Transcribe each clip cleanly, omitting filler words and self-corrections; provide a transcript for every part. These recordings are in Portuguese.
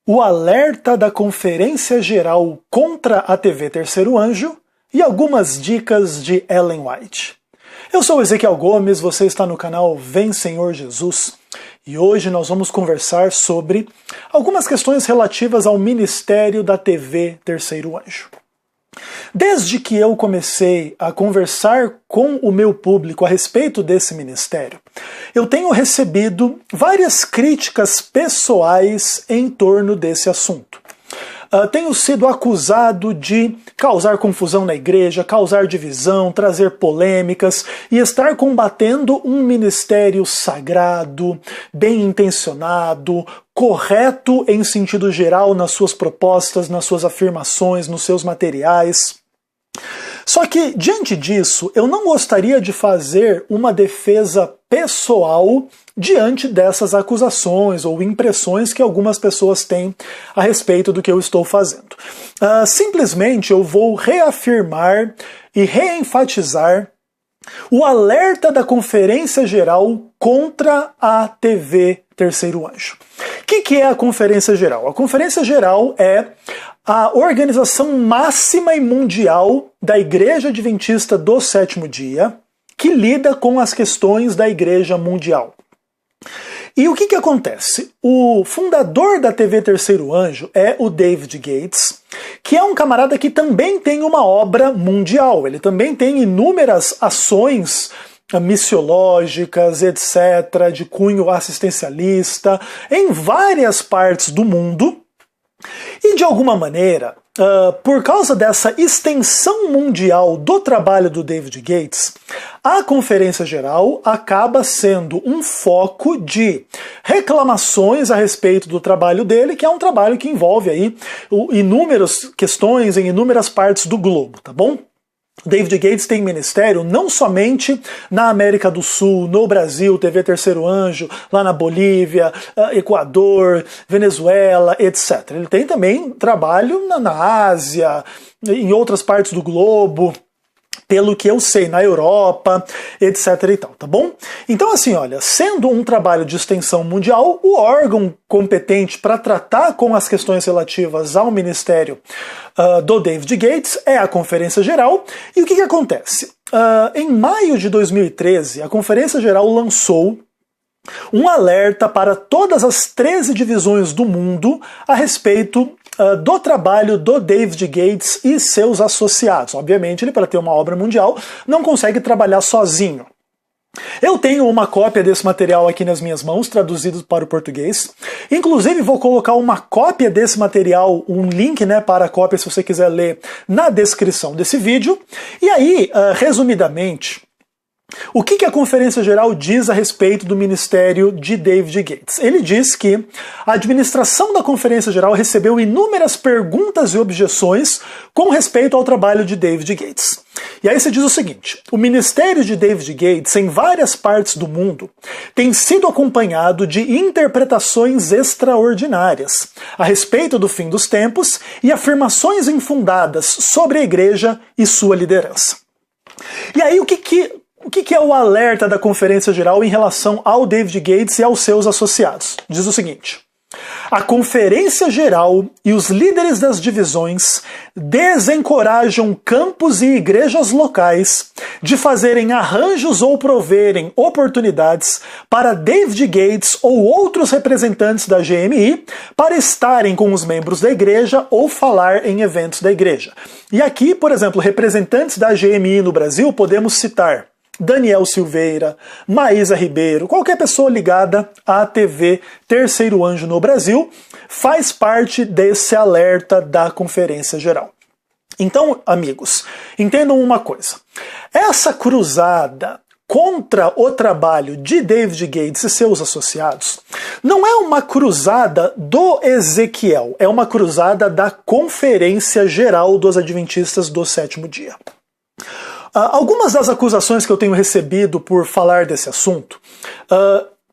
o alerta da Conferência Geral contra a TV Terceiro Anjo e algumas dicas de Ellen White. Eu sou Ezequiel Gomes, você está no canal Vem Senhor Jesus e hoje nós vamos conversar sobre algumas questões relativas ao ministério da TV Terceiro Anjo. Desde que eu comecei a conversar com o meu público a respeito desse ministério, eu tenho recebido várias críticas pessoais em torno desse assunto. Tenho sido acusado de causar confusão na igreja, causar divisão, trazer polêmicas e estar combatendo um ministério sagrado, bem intencionado, correto em sentido geral nas suas propostas, nas suas afirmações, nos seus materiais. Só que, diante disso, eu não gostaria de fazer uma defesa pessoal diante dessas acusações ou impressões que algumas pessoas têm a respeito do que eu estou fazendo. Simplesmente eu vou reafirmar e reenfatizar o alerta da Conferência Geral contra a TV Terceiro Anjo. O que é a Conferência Geral? A Conferência Geral é a organização máxima e mundial da Igreja Adventista do Sétimo Dia, que lida com as questões da Igreja Mundial. E o que acontece? O fundador da TV Terceiro Anjo é o David Gates, que é um camarada que também tem uma obra mundial. Ele também tem inúmeras ações missiológicas, etc., de cunho assistencialista, em várias partes do mundo. E de alguma maneira, por causa dessa extensão mundial do trabalho do David Gates, a Conferência Geral acaba sendo um foco de reclamações a respeito do trabalho dele, que é um trabalho que envolve aí inúmeras questões em inúmeras partes do globo, tá bom? David Gates tem ministério não somente na América do Sul, no Brasil, TV Terceiro Anjo, lá na Bolívia, Equador, Venezuela, etc. Ele tem também trabalho na Ásia, em outras partes do globo, pelo que eu sei, na Europa, etc. e tal, tá bom? Então assim, olha, sendo um trabalho de extensão mundial, o órgão competente para tratar com as questões relativas ao ministério do David Gates é a Conferência Geral. E o que acontece? Em maio de 2013, a Conferência Geral lançou um alerta para todas as 13 divisões do mundo a respeito do trabalho do David Gates e seus associados. Obviamente, ele, para ter uma obra mundial, não consegue trabalhar sozinho. Eu tenho uma cópia desse material aqui nas minhas mãos, traduzido para o português. Inclusive, vou colocar uma cópia desse material, um link, né, para a cópia, se você quiser ler, na descrição desse vídeo. E aí, resumidamente, o que a Conferência Geral diz a respeito do ministério de David Gates? Ele diz que a administração da Conferência Geral recebeu inúmeras perguntas e objeções com respeito ao trabalho de David Gates. E aí se diz o seguinte: o ministério de David Gates em várias partes do mundo tem sido acompanhado de interpretações extraordinárias a respeito do fim dos tempos e afirmações infundadas sobre a igreja e sua liderança. E aí o que é o alerta da Conferência Geral em relação ao David Gates e aos seus associados? Diz o seguinte: a Conferência Geral e os líderes das divisões desencorajam campos e igrejas locais de fazerem arranjos ou proverem oportunidades para David Gates ou outros representantes da GMI para estarem com os membros da igreja ou falar em eventos da igreja. E aqui, por exemplo, representantes da GMI no Brasil, podemos citar Daniel Silveira, Maísa Ribeiro, qualquer pessoa ligada à TV Terceiro Anjo no Brasil, faz parte desse alerta da Conferência Geral. Então, amigos, entendam uma coisa. Essa cruzada contra o trabalho de David Gates e seus associados não é uma cruzada do Ezequiel, é uma cruzada da Conferência Geral dos Adventistas do Sétimo Dia. Algumas das acusações que eu tenho recebido por falar desse assunto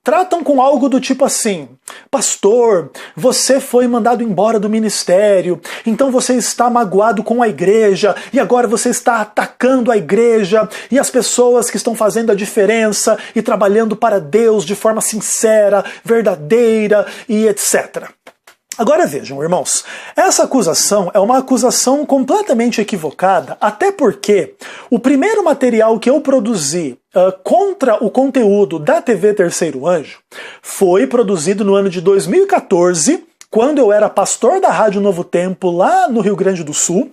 tratam com algo do tipo assim: pastor, você foi mandado embora do ministério, então você está magoado com a igreja, e agora você está atacando a igreja e as pessoas que estão fazendo a diferença e trabalhando para Deus de forma sincera, verdadeira e etc. Agora vejam, irmãos, essa acusação é uma acusação completamente equivocada, até porque o primeiro material que eu produzi contra o conteúdo da TV Terceiro Anjo foi produzido no ano de 2014, quando eu era pastor da Rádio Novo Tempo lá no Rio Grande do Sul.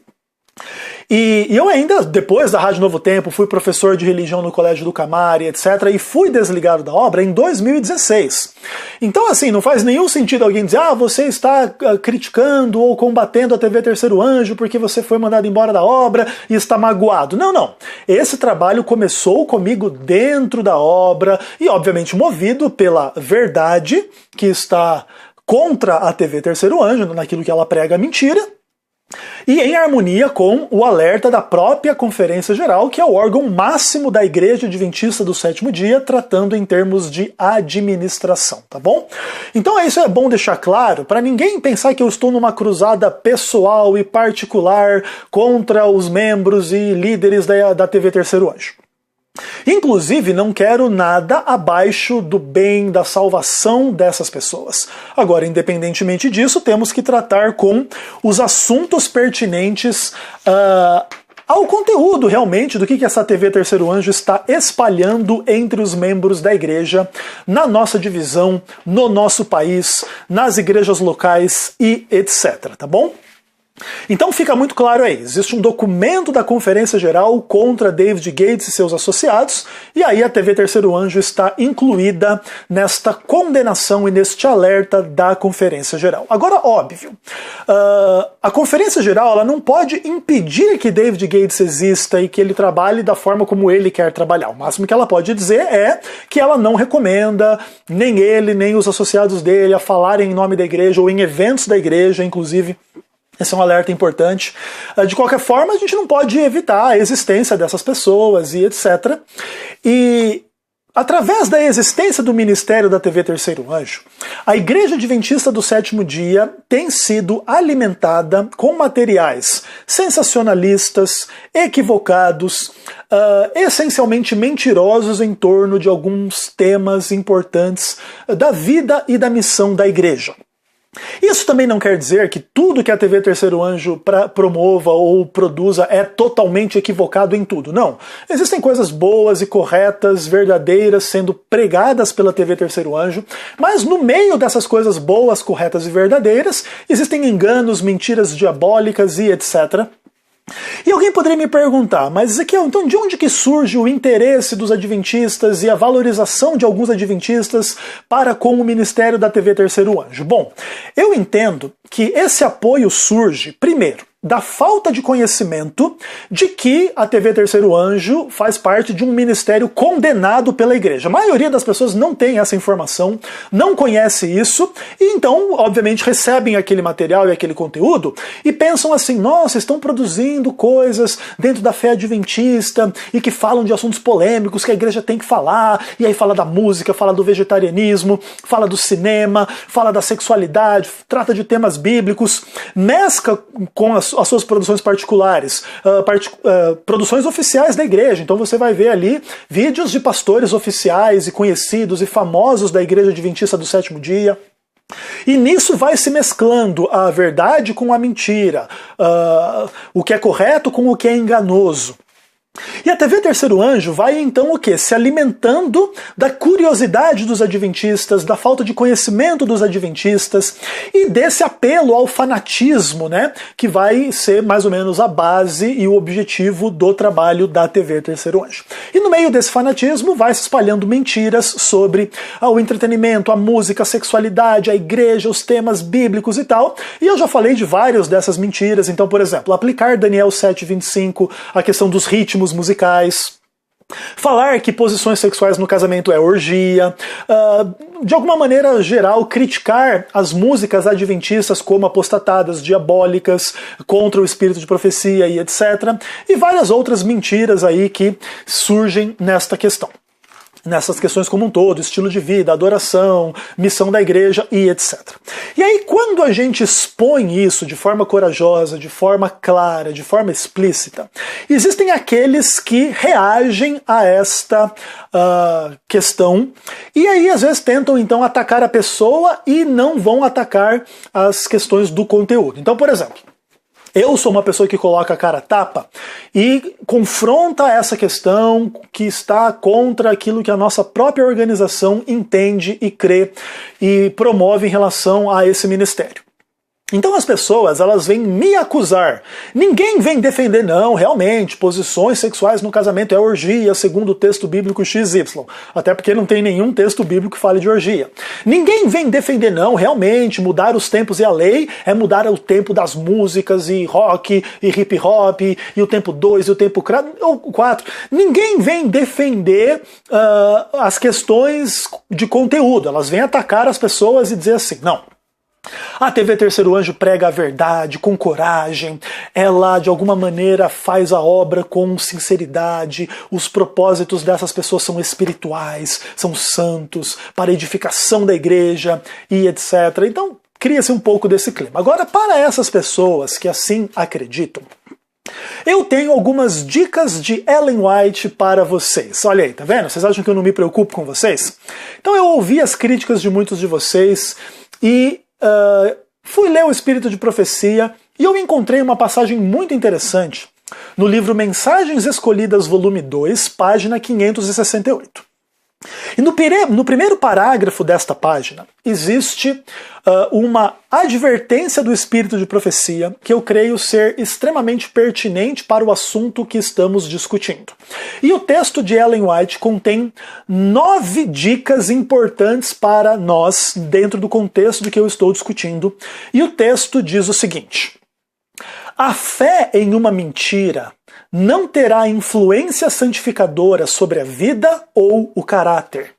E eu ainda, depois da Rádio Novo Tempo, fui professor de religião no Colégio do Camari, etc. E fui desligado da obra em 2016. Então, assim, não faz nenhum sentido alguém dizer você está criticando ou combatendo a TV Terceiro Anjo porque você foi mandado embora da obra e está magoado. Não, não. Esse trabalho começou comigo dentro da obra e, obviamente, movido pela verdade que está contra a TV Terceiro Anjo, naquilo que ela prega mentira, e em harmonia com o alerta da própria Conferência Geral, que é o órgão máximo da Igreja Adventista do Sétimo Dia, tratando em termos de administração, tá bom? Então isso é bom deixar claro, para ninguém pensar que eu estou numa cruzada pessoal e particular contra os membros e líderes da TV Terceiro Anjo. Inclusive, não quero nada abaixo do bem, da salvação dessas pessoas. Agora, independentemente disso, temos que tratar com os assuntos pertinentes ao conteúdo, realmente, do que essa TV Terceiro Anjo está espalhando entre os membros da igreja, na nossa divisão, no nosso país, nas igrejas locais e etc, tá bom? Então fica muito claro aí, existe um documento da Conferência Geral contra David Gates e seus associados, e aí a TV Terceiro Anjo está incluída nesta condenação e neste alerta da Conferência Geral. Agora, óbvio, a Conferência Geral ela não pode impedir que David Gates exista e que ele trabalhe da forma como ele quer trabalhar. O máximo que ela pode dizer é que ela não recomenda nem ele, nem os associados dele a falarem em nome da igreja ou em eventos da igreja, inclusive. Esse é um alerta importante. De qualquer forma, a gente não pode evitar a existência dessas pessoas e etc. E através da existência do ministério da TV Terceiro Anjo, a Igreja Adventista do Sétimo Dia tem sido alimentada com materiais sensacionalistas, equivocados, essencialmente mentirosos em torno de alguns temas importantes da vida e da missão da igreja. Isso também não quer dizer que tudo que a TV Terceiro Anjo promova ou produza é totalmente equivocado em tudo. Não. Existem coisas boas e corretas, verdadeiras, sendo pregadas pela TV Terceiro Anjo, mas no meio dessas coisas boas, corretas e verdadeiras, existem enganos, mentiras diabólicas e etc. E alguém poderia me perguntar, mas Ezequiel, então de onde que surge o interesse dos adventistas e a valorização de alguns adventistas para com o ministério da TV Terceiro Anjo? Bom, eu entendo que esse apoio surge, primeiro, da falta de conhecimento de que a TV Terceiro Anjo faz parte de um ministério condenado pela igreja. A maioria das pessoas não tem essa informação, não conhece isso, e então, obviamente, recebem aquele material e aquele conteúdo e pensam assim, nossa, estão produzindo coisas dentro da fé adventista e que falam de assuntos polêmicos que a igreja tem que falar, e aí fala da música, fala do vegetarianismo, fala do cinema, fala da sexualidade, trata de temas bíblicos, mescla com as suas produções particulares, produções oficiais da igreja. Então você vai ver ali vídeos de pastores oficiais e conhecidos e famosos da Igreja Adventista do Sétimo Dia. E nisso vai se mesclando a verdade com a mentira, o que é correto com o que é enganoso. E a TV Terceiro Anjo vai então o quê? Se alimentando da curiosidade dos adventistas, da falta de conhecimento dos adventistas e desse apelo ao fanatismo, né? Que vai ser mais ou menos a base e o objetivo do trabalho da TV Terceiro Anjo. E no meio desse fanatismo vai se espalhando mentiras sobre o entretenimento, a música, a sexualidade, a igreja, os temas bíblicos e tal. E eu já falei de várias dessas mentiras. Então, por exemplo, aplicar Daniel 7:25, a questão dos ritmos musicais, falar que posições sexuais no casamento é orgia, de alguma maneira geral criticar as músicas adventistas como apostatadas, diabólicas, contra o espírito de profecia e etc. E várias outras mentiras aí que surgem nesta questão. nessas questões como um todo, estilo de vida, adoração, missão da igreja e etc. E aí, quando a gente expõe isso de forma corajosa, de forma clara, de forma explícita, existem aqueles que reagem a esta questão e aí às vezes tentam então atacar a pessoa e não vão atacar as questões do conteúdo. Então, por exemplo, eu sou uma pessoa que coloca a cara a tapa e confronta essa questão que está contra aquilo que a nossa própria organização entende e crê e promove em relação a esse ministério. Então as pessoas, elas vêm me acusar. Ninguém vem defender, não, realmente, posições sexuais no casamento é orgia, segundo o texto bíblico XY. Até porque não tem nenhum texto bíblico que fale de orgia. Ninguém vem defender, não, realmente, mudar os tempos e a lei é mudar o tempo das músicas e rock e hip hop e o tempo 2 e o tempo 4. Ninguém vem defender as questões de conteúdo. Elas vêm atacar as pessoas e dizer assim, não. A TV Terceiro Anjo prega a verdade com coragem, ela de alguma maneira faz a obra com sinceridade, os propósitos dessas pessoas são espirituais, são santos, para a edificação da igreja e etc. Então cria-se um pouco desse clima. Agora, para essas pessoas que assim acreditam, eu tenho algumas dicas de Ellen White para vocês. Olha aí, tá vendo? Vocês acham que eu não me preocupo com vocês? Então eu ouvi as críticas de muitos de vocês e fui ler o Espírito de Profecia e eu encontrei uma passagem muito interessante no livro Mensagens Escolhidas, volume 2, página 568. E no primeiro parágrafo desta página existe uma advertência do Espírito de Profecia que eu creio ser extremamente pertinente para o assunto que estamos discutindo. E o texto de Ellen White contém 9 dicas importantes para nós dentro do contexto do que eu estou discutindo. E o texto diz o seguinte: a fé em uma mentira não terá influência santificadora sobre a vida ou o caráter.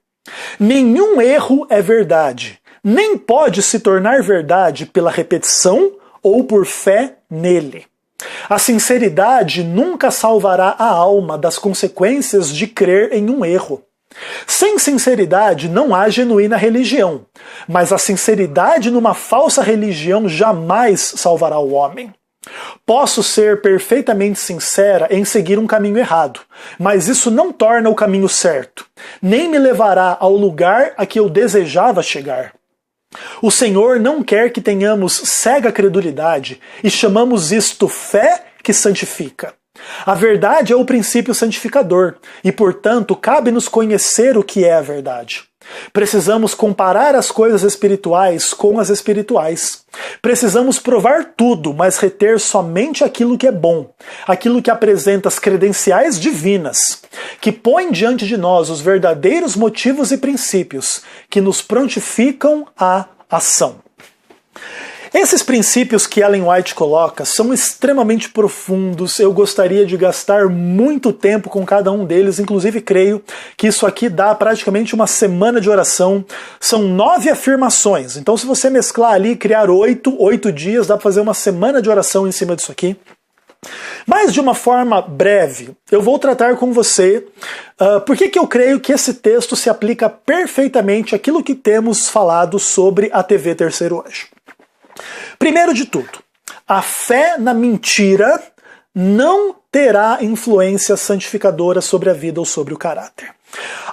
Nenhum erro é verdade, nem pode se tornar verdade pela repetição ou por fé nele. A sinceridade nunca salvará a alma das consequências de crer em um erro. Sem sinceridade não há genuína religião, mas a sinceridade numa falsa religião jamais salvará o homem. Posso ser perfeitamente sincera em seguir um caminho errado, mas isso não torna o caminho certo, nem me levará ao lugar a que eu desejava chegar. O Senhor não quer que tenhamos cega credulidade e chamamos isto fé que santifica. A verdade é o princípio santificador e, portanto, cabe-nos conhecer o que é a verdade. Precisamos comparar as coisas espirituais com as espirituais. Precisamos provar tudo, mas reter somente aquilo que é bom, aquilo que apresenta as credenciais divinas, que põe diante de nós os verdadeiros motivos e princípios que nos prontificam à ação. Esses princípios que Ellen White coloca são extremamente profundos, eu gostaria de gastar muito tempo com cada um deles, inclusive creio que isso aqui dá praticamente uma semana de oração, são 9 afirmações, então se você mesclar ali e criar 8 dias, dá para fazer uma semana de oração em cima disso aqui. Mas de uma forma breve, eu vou tratar com você por que eu creio que esse texto se aplica perfeitamente àquilo que temos falado sobre a TV Terceiro Anjo. Primeiro de tudo, a fé na mentira não terá influência santificadora sobre a vida ou sobre o caráter.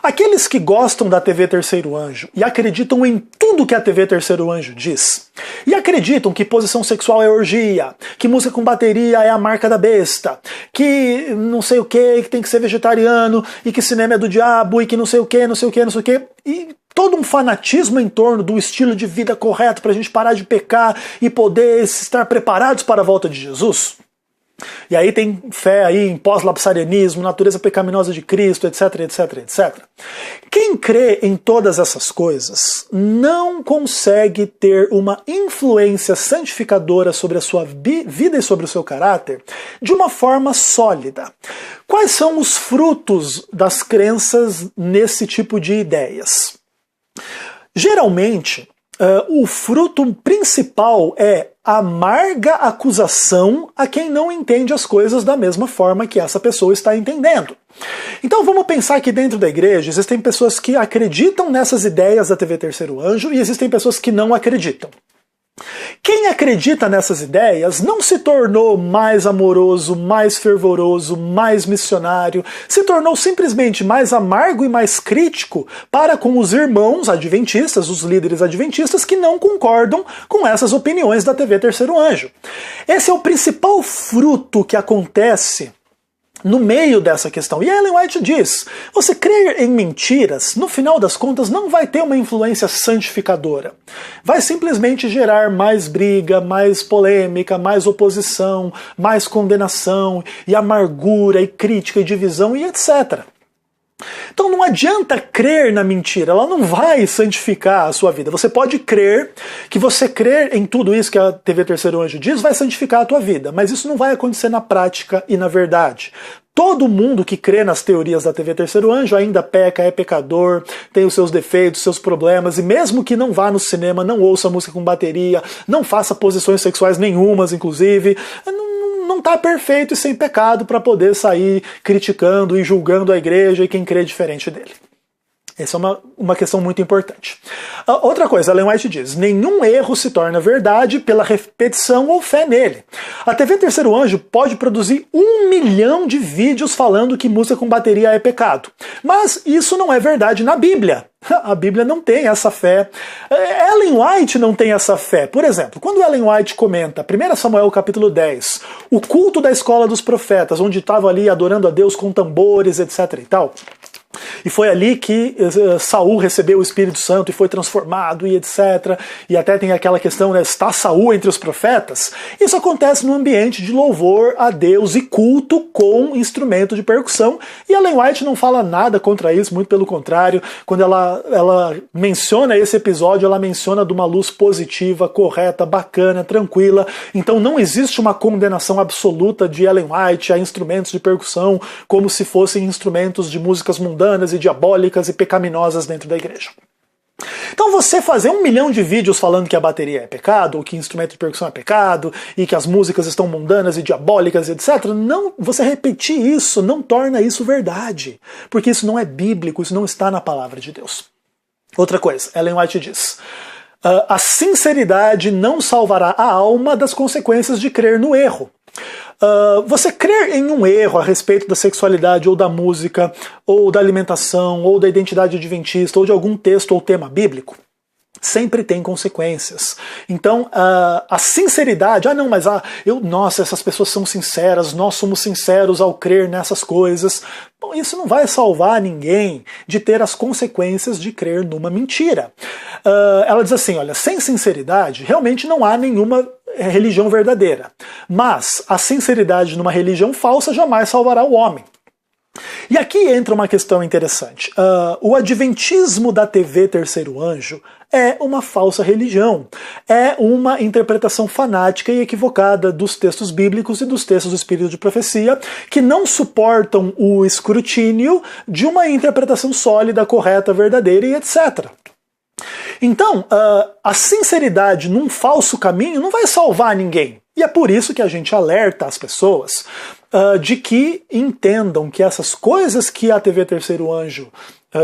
Aqueles que gostam da TV Terceiro Anjo e acreditam em tudo que a TV Terceiro Anjo diz, e acreditam que posição sexual é orgia, que música com bateria é a marca da besta, que não sei o que tem que ser vegetariano, e que cinema é do diabo, e que não sei o que, não sei o que, não sei o que, e todo um fanatismo em torno do estilo de vida correto para a gente parar de pecar e poder estar preparados para a volta de Jesus. E aí tem fé aí em pós-lapsarianismo, natureza pecaminosa de Cristo, etc, etc, etc. Quem crê em todas essas coisas não consegue ter uma influência santificadora sobre a sua vida e sobre o seu caráter de uma forma sólida. Quais são os frutos das crenças nesse tipo de ideias? Geralmente, o fruto principal é amarga acusação a quem não entende as coisas da mesma forma que essa pessoa está entendendo. Então vamos pensar que dentro da igreja existem pessoas que acreditam nessas ideias da TV Terceiro Anjo e existem pessoas que não acreditam. Quem acredita nessas ideias não se tornou mais amoroso, mais fervoroso, mais missionário, se tornou simplesmente mais amargo e mais crítico para com os irmãos adventistas, os líderes adventistas que não concordam com essas opiniões da TV Terceiro Anjo. Esse é o principal fruto que acontece no meio dessa questão. E Ellen White diz, você crer em mentiras, no final das contas, não vai ter uma influência santificadora. Vai simplesmente gerar mais briga, mais polêmica, mais oposição, mais condenação, e amargura, e crítica, e divisão, e etc. Então não adianta crer na mentira, ela não vai santificar a sua vida. Você pode crer que você crer em tudo isso que a TV Terceiro Anjo diz vai santificar a tua vida, mas isso não vai acontecer na prática e na verdade. Todo mundo que crê nas teorias da TV Terceiro Anjo ainda peca, é pecador, tem os seus defeitos, seus problemas, e mesmo que não vá no cinema, não ouça música com bateria, não faça posições sexuais nenhumas, inclusive, não está perfeito e sem pecado para poder sair criticando e julgando a igreja e quem crê diferente dele. Essa é uma questão muito importante. Outra coisa, Ellen White diz, nenhum erro se torna verdade pela repetição ou fé nele. A TV Terceiro Anjo pode produzir 1 milhão de vídeos falando que música com bateria é pecado. Mas isso não é verdade na Bíblia. A Bíblia não tem essa fé. Ellen White não tem essa fé. Por exemplo, quando Ellen White comenta 1 Samuel capítulo 10, o culto da escola dos profetas, onde estavam ali adorando a Deus com tambores, etc. e tal, e foi ali que Saul recebeu o Espírito Santo e foi transformado e etc. E até tem aquela questão, né, está Saul entre os profetas? Isso acontece num ambiente de louvor a Deus e culto com instrumento de percussão. E Ellen White não fala nada contra isso, muito pelo contrário. Quando ela menciona esse episódio, ela menciona de uma luz positiva, correta, bacana, tranquila. Então não existe uma condenação absoluta de Ellen White a instrumentos de percussão como se fossem instrumentos de músicas mundanas e diabólicas e pecaminosas dentro da igreja. Então você fazer 1 milhão de vídeos falando que a bateria é pecado, ou que instrumento de percussão é pecado, e que as músicas estão mundanas e diabólicas, etc., você repetir isso não torna isso verdade, porque isso não é bíblico, isso não está na palavra de Deus. Outra coisa, Ellen White diz, a sinceridade não salvará a alma das consequências de crer no erro. Você crer em um erro a respeito da sexualidade ou da música, ou da alimentação, ou da identidade adventista, ou de algum texto ou tema bíblico, sempre tem consequências. Então, a sinceridade, nossa, essas pessoas são sinceras, nós somos sinceros ao crer nessas coisas. Bom, isso não vai salvar ninguém de ter as consequências de crer numa mentira. Ela diz assim, olha, sem sinceridade, realmente não há nenhuma religião verdadeira. Mas a sinceridade numa religião falsa jamais salvará o homem. E aqui entra uma questão interessante. O adventismo da TV Terceiro Anjo é uma falsa religião. É uma interpretação fanática e equivocada dos textos bíblicos e dos textos do Espírito de Profecia que não suportam o escrutínio de uma interpretação sólida, correta, verdadeira e etc. Então, a sinceridade num falso caminho não vai salvar ninguém. E é por isso que a gente alerta as pessoas de que entendam que essas coisas que a TV Terceiro Anjo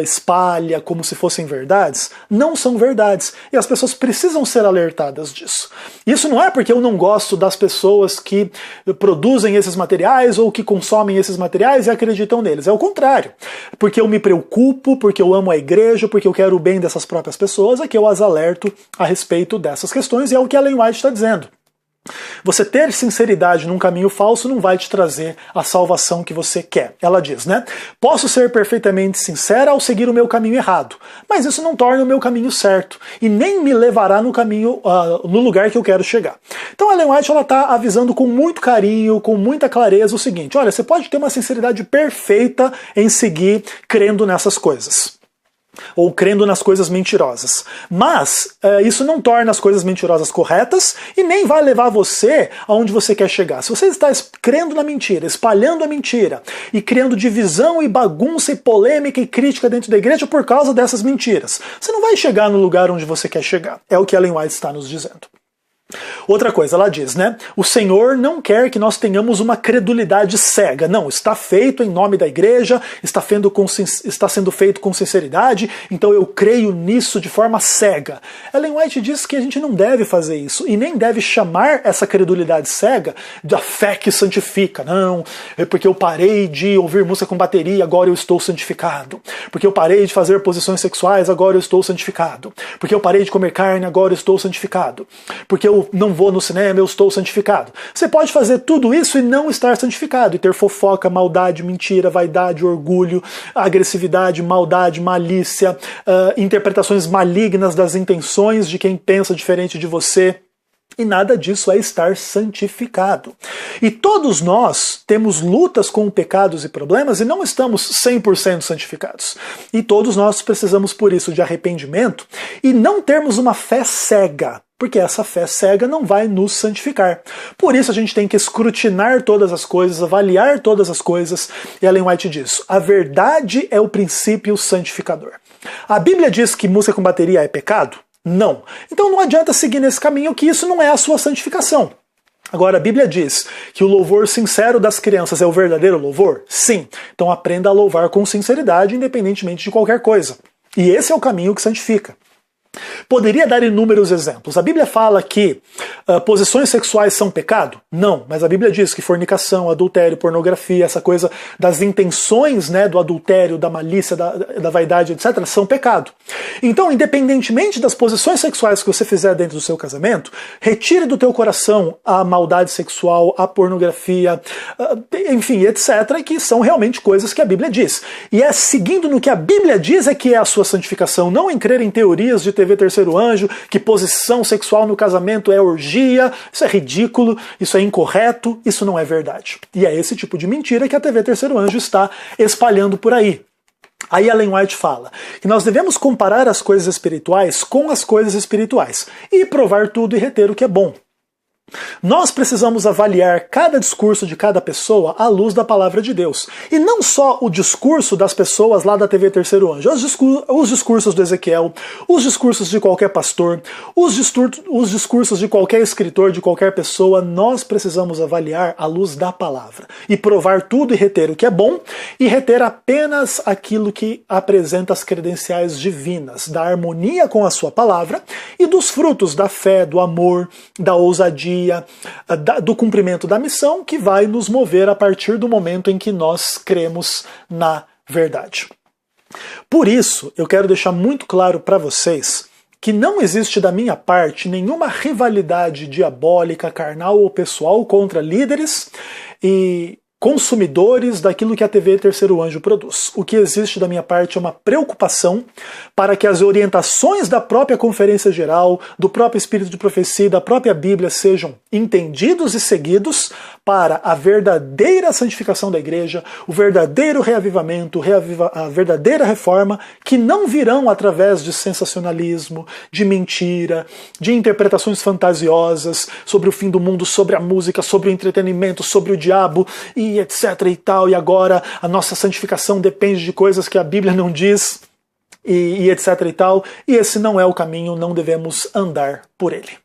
espalha como se fossem verdades, não são verdades. E as pessoas precisam ser alertadas disso. Isso não é porque eu não gosto das pessoas que produzem esses materiais ou que consomem esses materiais e acreditam neles. É o contrário. Porque eu me preocupo, porque eu amo a igreja, porque eu quero o bem dessas próprias pessoas, é que eu as alerto a respeito dessas questões, e é o que a Ellen White está dizendo. Você ter sinceridade num caminho falso não vai te trazer a salvação que você quer. Ela diz, né? Posso ser perfeitamente sincera ao seguir o meu caminho errado, mas isso não torna o meu caminho certo e nem me levará no caminho, no lugar que eu quero chegar. Então a Ellen White está avisando com muito carinho, com muita clareza o seguinte, olha, você pode ter uma sinceridade perfeita em seguir crendo nessas coisas. ou crendo nas coisas mentirosas. Mas isso não torna as coisas mentirosas corretas e nem vai levar você aonde você quer chegar. Se você está crendo na mentira, espalhando a mentira e criando divisão e bagunça e polêmica e crítica dentro da igreja por causa dessas mentiras, você não vai chegar no lugar onde você quer chegar. É o que Ellen White está nos dizendo. Outra coisa, ela diz, né? O Senhor não quer que nós tenhamos uma credulidade cega. Não, está feito em nome da igreja, está sendo feito com sinceridade, então eu creio nisso de forma cega. Ellen White diz que a gente não deve fazer isso e nem deve chamar essa credulidade cega da fé que santifica. Não, é porque eu parei de ouvir música com bateria, agora eu estou santificado. Porque eu parei de fazer posições sexuais, agora eu estou santificado. Porque eu parei de comer carne, agora eu estou santificado. Porque eu não vou no cinema, eu estou santificado. Você pode fazer tudo isso e não estar santificado, e ter fofoca, maldade, mentira, vaidade, orgulho, agressividade, maldade, malícia, interpretações malignas das intenções de quem pensa diferente de você. E nada disso é estar santificado. E todos nós temos lutas com pecados e problemas e não estamos 100% santificados. E todos nós precisamos, por isso, de arrependimento e não termos uma fé cega, porque essa fé cega não vai nos santificar. Por isso a gente tem que escrutinar todas as coisas, avaliar todas as coisas. E Ellen White diz, a verdade é o princípio santificador. A Bíblia diz que música com bateria é pecado? Não. Então não adianta seguir nesse caminho, que isso não é a sua santificação. Agora, a Bíblia diz que o louvor sincero das crianças é o verdadeiro louvor? Sim. Então aprenda a louvar com sinceridade, independentemente de qualquer coisa. E esse é o caminho que santifica. Poderia dar inúmeros exemplos. A Bíblia fala que posições sexuais são pecado? Não, mas a Bíblia diz que fornicação, adultério, pornografia, essa coisa das intenções, né, do adultério, da malícia, da vaidade, etc., são pecado. Então, independentemente das posições sexuais que você fizer dentro do seu casamento, retire do teu coração a maldade sexual, a pornografia, enfim, etc., que são realmente coisas que a Bíblia diz. E é seguindo no que a Bíblia diz é que é a sua santificação, não em crer em teorias de TV Terceiro Anjo, que posição sexual no casamento é orgia, isso é ridículo, isso é incorreto, isso não é verdade. E é esse tipo de mentira que a TV Terceiro Anjo está espalhando por aí. Aí Ellen White fala que nós devemos comparar as coisas espirituais com as coisas espirituais e provar tudo e reter o que é bom. Nós precisamos avaliar cada discurso de cada pessoa à luz da palavra de Deus. E não só o discurso das pessoas lá da TV Terceiro Anjo, os discursos do Ezequiel, os discursos de qualquer pastor, os discursos de qualquer escritor, de qualquer pessoa, nós precisamos avaliar à luz da palavra. E provar tudo e reter o que é bom, e reter apenas aquilo que apresenta as credenciais divinas, da harmonia com a sua palavra e dos frutos da fé, do amor, da ousadia, do cumprimento da missão, que vai nos mover a partir do momento em que nós cremos na verdade. Por isso, eu quero deixar muito claro para vocês que não existe da minha parte nenhuma rivalidade diabólica, carnal ou pessoal contra líderes e consumidores daquilo que a TV Terceiro Anjo produz. O que existe da minha parte é uma preocupação para que as orientações da própria Conferência Geral, do próprio Espírito de Profecia e da própria Bíblia sejam entendidos e seguidos para a verdadeira santificação da igreja, o verdadeiro reavivamento, a verdadeira reforma, que não virão através de sensacionalismo, de mentira, de interpretações fantasiosas sobre o fim do mundo, sobre a música, sobre o entretenimento, sobre o diabo e etc e tal, e agora a nossa santificação depende de coisas que a Bíblia não diz, e etc e tal, e esse não é o caminho, não devemos andar por ele.